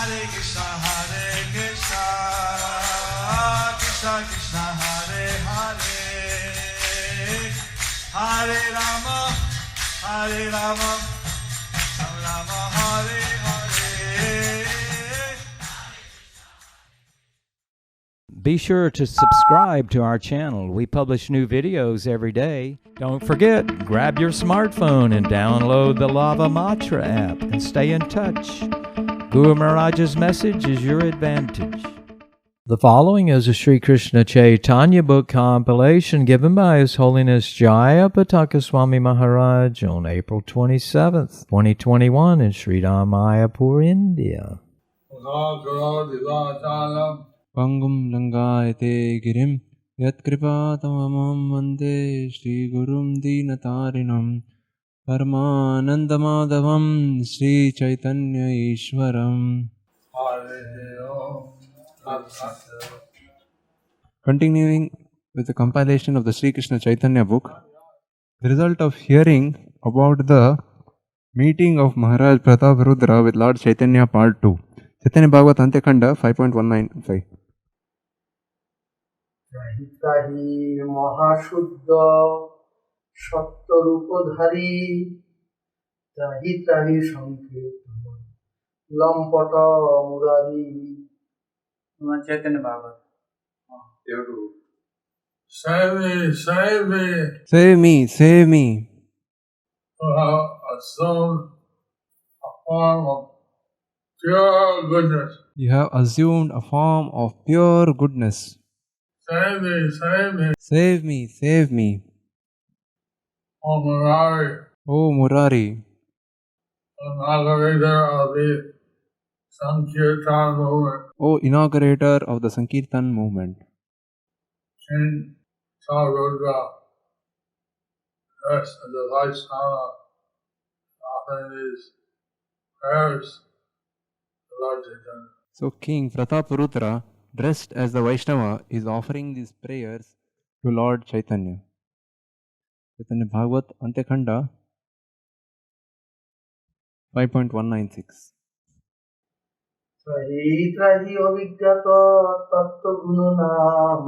Krishna Krishna Hare Hare Hare Rama Rama Hare Hare. Be sure to subscribe to our channel. We publish new videos every day. Don't forget, grab your smartphone and download the Lava Matra app and stay in touch. Guru Maharaj's message is your advantage. The following is a Sri Krishna Chaitanya book compilation given by His Holiness Jaya Pataka Swami Maharaj on April 27th, 2021 in Sri Mayapur, India. Pangum Langayate Girim Yatkripatamam Vande Shri Gurum Dinatarinam Paramanandamadavam Shri Chaitanya Ishwaram. Continuing with the compilation of the Sri Krishna Chaitanya book, the result of hearing about the meeting of Maharaj Prataparudra with Lord Chaitanya Part 2. Chaitanya Bhagavat Antyakanda 5.195. ত্রাহি মহাশুদ্ধ সত্যরূপধারী ত্রাহি ত্রাহি সংকীর্তন লম্পট মুরারি। চৈতন্য ভাগবত। Save me, save me. Save me, save me. You have assumed a form of pure goodness. You have assumed a form of pure goodness. Save me, save me. Save me, save me. O Murari, O Murari, inaugurator of the Sankirtan movement. O inaugurator of the Sankirtan movement. King Sarudra, dressed as a Vaishnava, offering these prayers to Lord Chaitanya. So King Prataparudra, dressed as the Vaishnava, is offering these prayers to Lord Chaitanya. Chaitanya Bhagavat Antyakanda 5.196. ত্রাহি ত্রাহি অভিজ্ঞাত তত্ত্ব গুণ নাম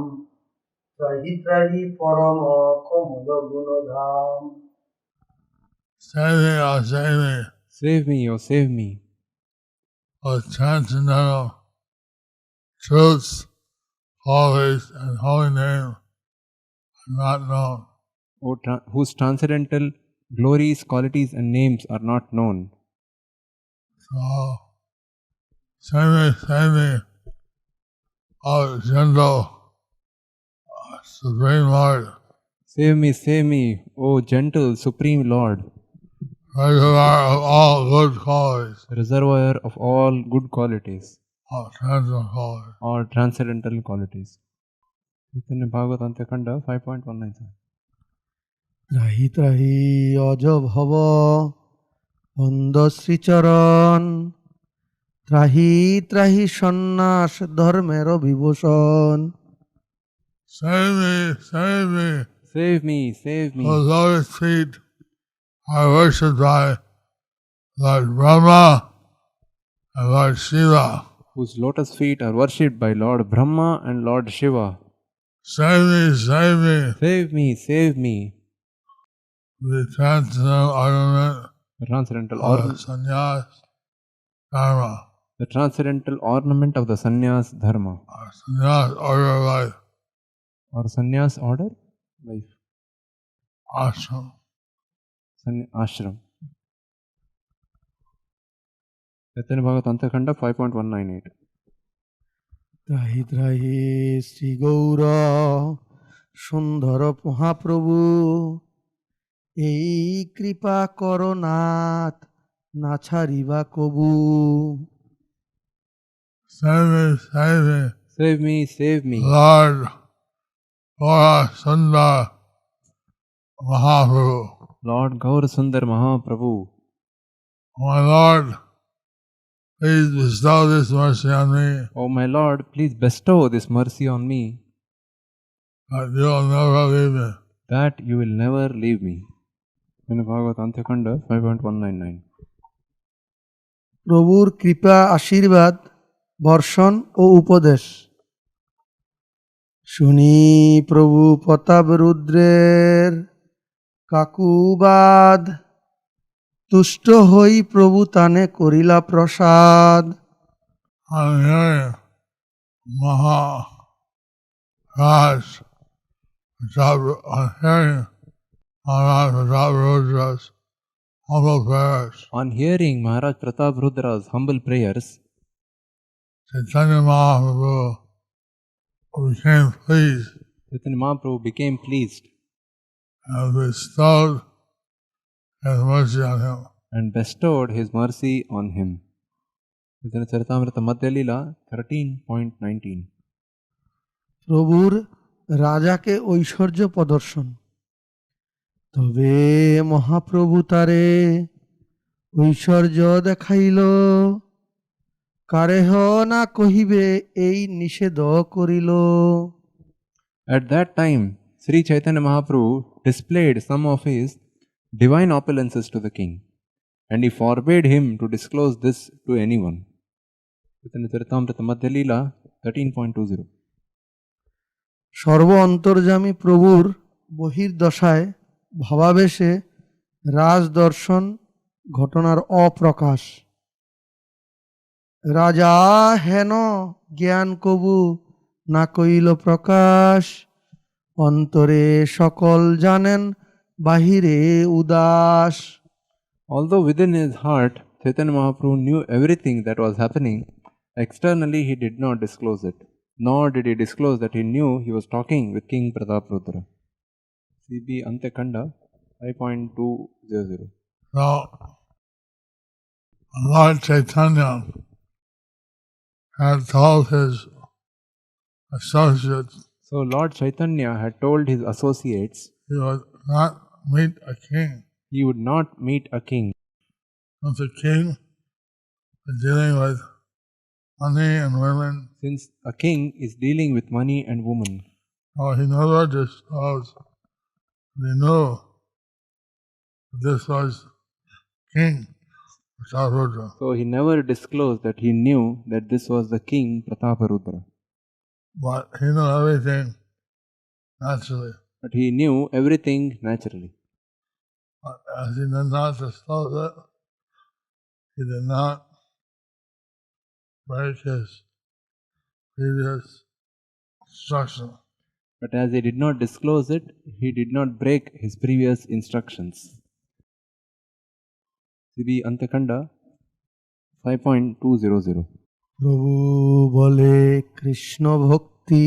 ত্রাহি ত্রাহি পরম কমল গুণধাম। Save me, oh save me. Save me, O save me. Of transcendental truths, qualities, and holy name are not known. Whose transcendental glories, qualities, and names are not known. So, save me, oh gentle, Supreme Lord, Save me, O gentle Supreme Lord, reservoir of all good qualities, reservoir of all good qualities, of transcendental qualities. or transcendental qualities. Chaitanya Bhagavat Antyakanda 5.197. ত্রাহি ত্রাহি অজ ভব অন্ধ শ্রীচরণ ত্রাহি ত্রাহি সন্ন্যাস ধর্মের Vibhushan. Save me, save me. Save me, save me. Whose lotus feet are worshipped by Lord Brahma and Lord Shiva. Whose lotus feet are worshipped by Lord Brahma and Lord Shiva. Save me, save me. Save me, save me. The transcendental ornament The transcendental, of the sannyas dharma, the transcendental ornament of the sannyas dharma, or sannyas order of life, or sannyas order life, ashram. ashram. Chaitanya Bhagavat Antyakanda 5.198. ত্রাহি ত্রাহি Shri Gour সুন্দর মহাপ্রভু এই কৃপা করনাথ না ছাড়িবা কবু। Save me, save me. Save me, save me. Lord Gaura Sundar Mahaprabhu. Lord Gaur Sundar Mahaprabhu. My Lord, please bestow this mercy on me, Oh my Lord, please bestow this mercy on me, that you will never leave me. that you will never leave me. Chaitanya Bhagavat Antyakanda 5.199. প্রভুর কৃপা আশীর্বাদ বর্ষণ ও উপদেশ। শুনি প্রভু প্রতাপ রুদ্রের কাকুবাদ, তুষ্ট হই প্রভু তানে করিলা প্রসাদ। On hearing Maharaj Rudra's humble prayers, On hearing Maharaj Pratap Rudra's humble prayers, Chaitanya Mahaprabhu became pleased Chaitanya Mahaprabhu became pleased and bestowed his mercy on him. and bestowed his mercy on him. Chaitanya Charitamrita Madhya Leela 13.19. প্রভুর রাজাকে ঐশ্বর্য প্রদর্শন। তবে মহাপ্রভু তারে ঐশ্বর্য দেখাইল, কারেহ না কহিবে এই নিষেধ করিল। At that time, Sri Chaitanya Mahaprabhu displayed some of his divine opulences to the king, and he forbade him to disclose this to anyone. Chaitanya Charitamrita Madhya Leela 13.20. সর্ব অন্তর্যামী প্রভুর বহির্দশায় ভাবাবেশে রাজদর্শন ঘটনার অপ্রকাশ। রাজা হেন জ্ঞান কবু না কইল প্রকাশ, অন্তরে সকল জানেন বাহিরে উদাস। Although within his heart Chaitanya Mahaprabhu knew everything that was happening, externally he did not disclose it, nor did he disclose that he knew he was talking with King Prataprudra. CB Antekanda 5.200. So, Lord Chaitanya had told his associates So Lord Chaitanya had told his associates he would not meet a king. he would not meet a king. Since the king was dealing with money and women, Since a king is dealing with money and women, he never disclosed. He knew that this was King Prataparudra. so he never disclosed that he knew that this was the king Prataparudra. But he knew everything naturally. But he knew everything naturally. But as he did not disclose it, he did not break his previous instruction. But as he did not disclose it, he did not break his previous instructions. CB Antekanda 5.200. প্রভু বলে কৃষ্ণ ভক্তি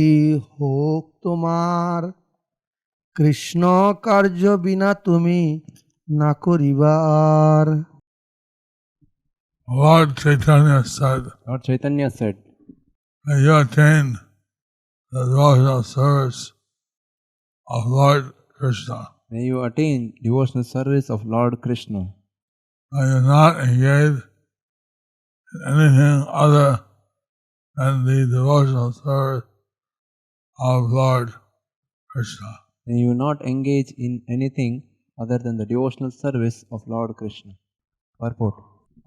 হোক তোমার, কৃষ্ণ কার্য বিনা তুমি না করিবার। Lord Chaitanya said, Lord Chaitanya said, "May you attain the devotional service of Lord Krishna. may you attain devotional service of Lord Krishna. May you not engage in anything other than the devotional service of Lord Krishna." May you not engage in anything other than the devotional service of Lord Krishna. Purport.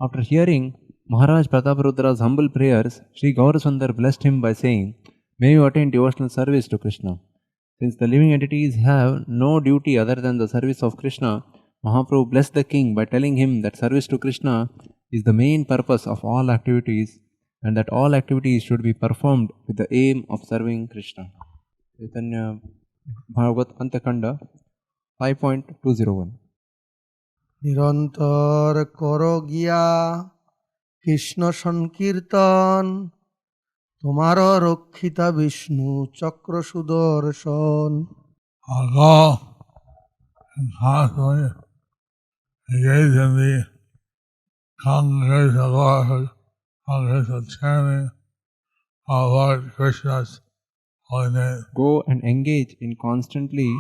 After hearing Maharaj Prataparudra's humble prayers, Sri Gaurasundar blessed him by saying, "May you attain devotional service to Krishna." Since the living entities have no duty other than the service of Krishna, Mahaprabhu blessed the king by telling him that service to Krishna is the main purpose of all activities and that all activities should be performed with the aim of serving Krishna. Chaitanya Bhagavat Antakanda 5.201. নিরন্তর কর গিয়া কৃষ্ণ সংকীর্তন, তোমার রক্ষিতা বিষ্ণু চক্র সুদর্শন। Although and constantly engage in the congregational chanting of Lord Krishna's holy name. Go and engage in constantly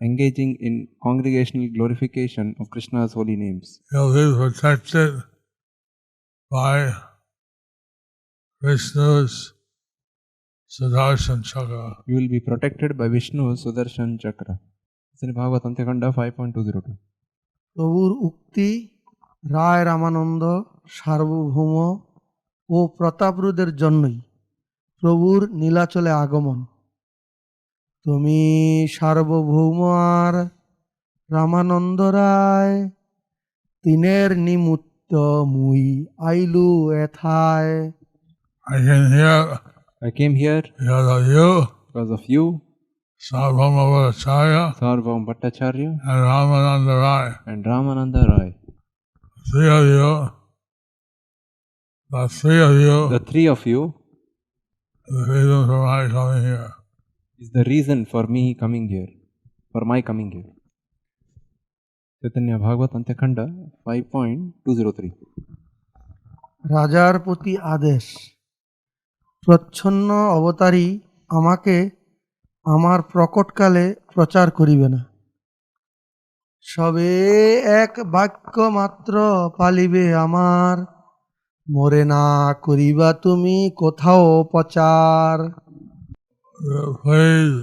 engaging in congregational glorification of Krishna's holy names. You'll be protected by Vishnu's Sudarshan Chakra. You will be protected by Vishnu's Sudarshan Chakra. Sri Bhagavad Antakanda 5.202. প্রভুর উক্তি রায় রামানন্দ সার্বভৌম ও প্রতাপরুদের জন্যই প্রভুর নীলাচলে আগমন। তুমি সার্বভৌম আর রামানন্দ রায়, তিনের নিমিত্ত মুই আইলু এথায়। I came here I came here because of you, because of you, Sarvabhauma Bhattacharya, Sarvam Bhattacharya and Ramananda Rai. and Ramananda Rai. Three of you, the three of you, The three of you the reason for my coming here. is the reason for me coming here, for my coming here. Chaitanya Bhagavat Antyakanda 5.203. রাজার প্রতি আদেশ, প্রচ্ছন্ন অবতারী আমাকে আমার প্রকটকালে প্রচার করিবে না। সবে এক বাক্য মাত্র পালিবে আমার, মোরে না করিবা তুমি কোথাও প্রচার। Please,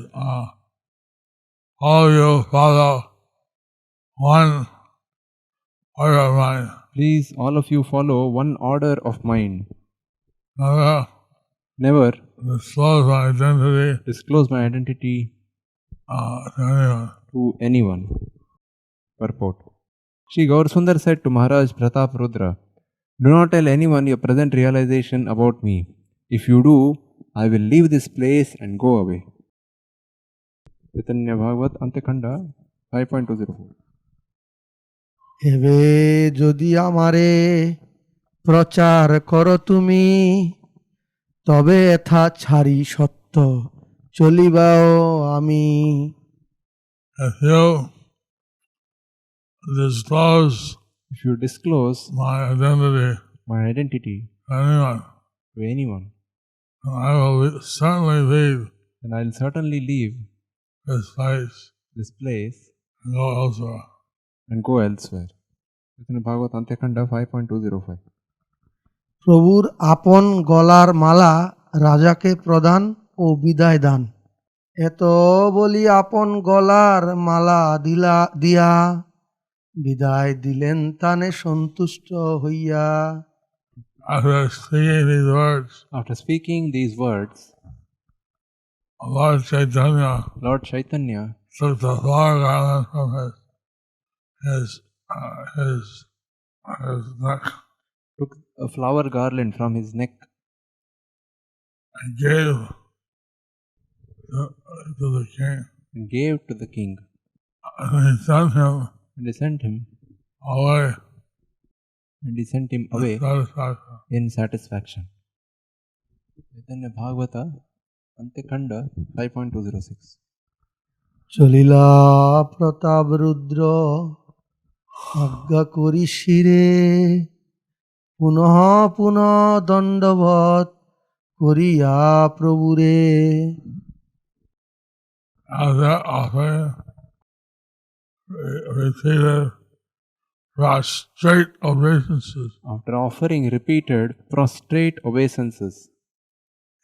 all you follow one order of mine. Please, all of you follow one order of mine. Never Never disclose my identity disclose my identity to anyone. to anyone. Purport. Shri Gaur Sundar said to Maharaj Pratap Rudra, "Do not tell anyone your present realization about me. If you do, I will leave this place and go away." Chaitanya Bhagavat Antyakanda 5.204. এবে যদি আমারে প্রচার করো তুমি, তবে এথা ছাড়ি সত্য চলিবাও আমি। If you disclose If you disclose my identity my identity to anyone, to anyone, then I will certainly leave then I will certainly leave this place this place and go elsewhere. and go elsewhere. Chaitanya Bhagavat Antyakanda 5.205. প্রভুর আপন গলার মালা রাজাকে প্রদান ও বিদায় দান। এত বলি আপন গলার মালা দিয়া, বিদায় দিলেন তানে সন্তুষ্ট হইয়া। After speaking these words, Lord Chaitanya took the flower garland from his neck took a flower garland from his neck and gave to the king. and gave to the king. And he sent him And he sent him away away satisfaction. in satisfaction. Chaitanya Bhagavata Antyakanda 5.206. চলিলা প্রতাপ রুদ্র আজ্ঞা করি শিরে, পুনঃ পুনঃ দণ্ডবৎ করিয়া প্রভুরে। After offering repeated prostrate obeisances After offering repeated prostrate obeisances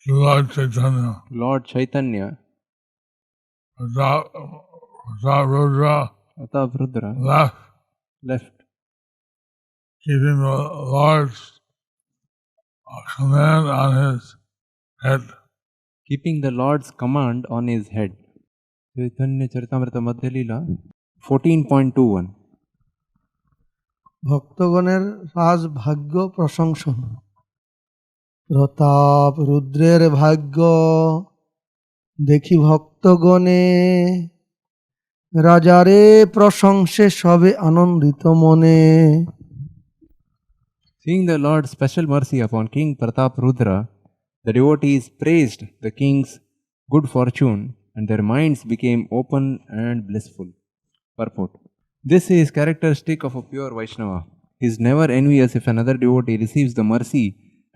to Lord Chaitanya, Lord Chaitanya, Rudra Prataprudra left, left, keeping the Lord's command on his head. keeping the Lord's command on his head. Chaitanya Charitamrita Madhya Leela 14.21. ভক্তগণের রাজভাগ্য প্রশংসন। প্রতাপ রুদ্রের ভাগ্য দেখি ভক্তগণে, রাজারে প্রশংসে সবে আনন্দিত মনে। Seeing the Lord's special mercy upon King Pratap Rudra, the devotees praised the king's good fortune and their minds became open and blissful. Purport. This is characteristic of a pure Vaishnava. He is never envious if another devotee receives the mercy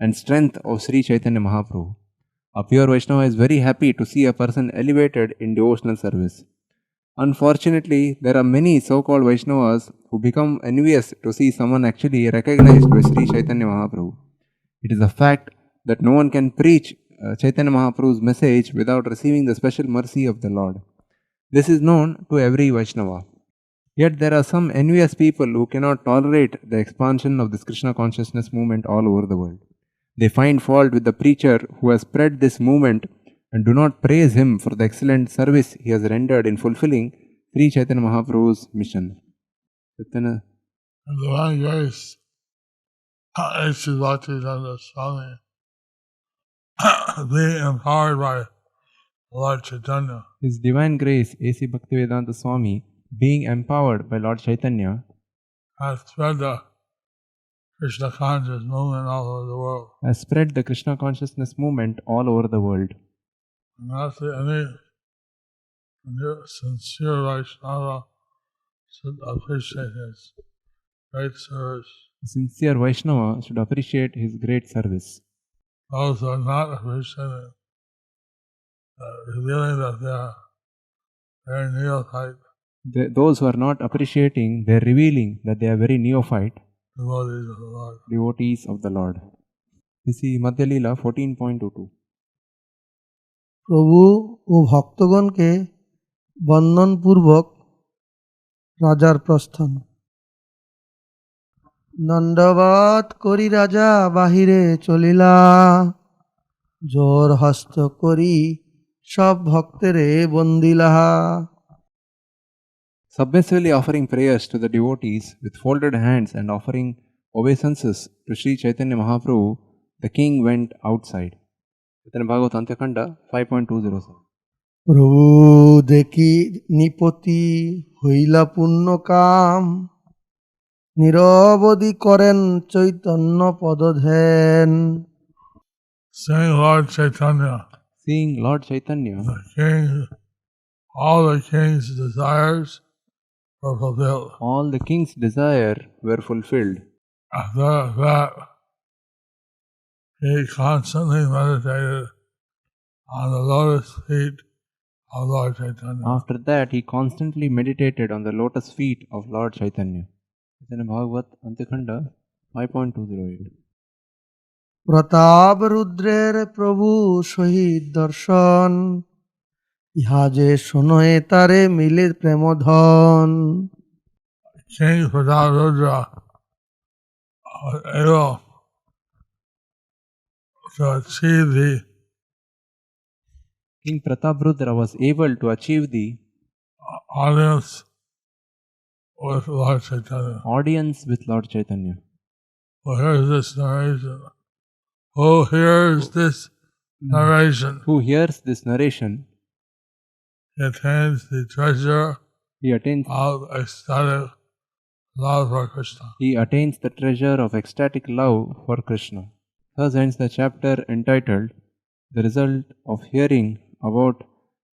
and strength of Sri Chaitanya Mahaprabhu. A pure Vaishnava is very happy to see a person elevated in devotional service. Unfortunately, there are many so-called Vaishnavas who become envious to see someone actually recognized by Sri Chaitanya Mahaprabhu. It is a fact that no one can preach Chaitanya Mahaprabhu's message without receiving the special mercy of the Lord. This is known to every Vaishnava. Yet there are some envious people who cannot tolerate the expansion of this Krishna consciousness movement all over the world. They find fault with the preacher who has spread this movement and do not praise him for the excellent service he has rendered in fulfilling Sri Chaitanya Mahaprabhu's mission. Chaitanya, And the divine grace, H.C. Bhaktivedanta Swami, being empowered by Lord Chaitanya, His Divine Grace, A.C. Bhaktivedanta Swami, being empowered by Lord Chaitanya, has spread the Krishna conscious movement all over the world. has spread the Krishna consciousness movement all over the world. And that's any sincere Vaishnava should appreciate his great service. A sincere Vaishnava should appreciate his great service. Those who are not appreciating, revealing that they are very neophyte Those who are not appreciating, they are revealing that they are very neophyte devotees of the Lord. devotees of the Lord. You see Madhya Leela 14.22. প্রভু ও ভক্তগণকে বন্দনপূর্বক রাজার প্রস্থান। দণ্ডবৎ করি রাজা বাহিরে চলিলা, জোর হস্ত করি সব ভক্তেরে বন্দিলাহা। Submissively offering prayers to the devotees with folded hands and offering obeisances to Sri Chaitanya Mahaprabhu, the king went outside. Chaitanya Bhagavat Antyakanda 5.207. প্রভু দেখি নিপতি হইলা পূর্ণ কাম, নিরবধি করেন Chaitanya পদধ্যান। Seeing Lord Chaitanya, Seeing Lord Chaitanya, the king, all the king's desires were fulfilled. all the king's desire were fulfilled. After that, he constantly meditated on the lotus feet of Lord Chaitanya. After that, he constantly meditated on the lotus feet of Lord Chaitanya. Chaitanya Bhagavat Antyakanda 5.208. প্রতাপ রুদ্রের প্রভু সহিত দর্শন, ইহা যে শোনয়ে তারে মিলে প্রেমধন। King Prataparudra was able to achieve the King Prataparudra was able to achieve the audience with Lord Chaitanya. audience with Lord Chaitanya. Who hears this narration? Who hears this narration? Who hears this narration, He attains the treasure he attains of ecstatic love for Krishna. he attains the treasure of ecstatic love for Krishna. Thus ends the chapter entitled The Result of Hearing about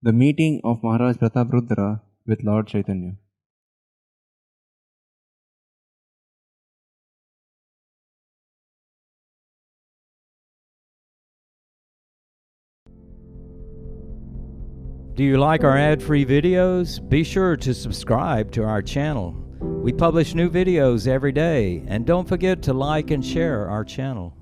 the Meeting of Maharaj Prataparudra with Lord Chaitanya. Do you like our ad-free videos? Be sure to subscribe to our channel. We publish new videos every day, and don't forget to like and share our channel.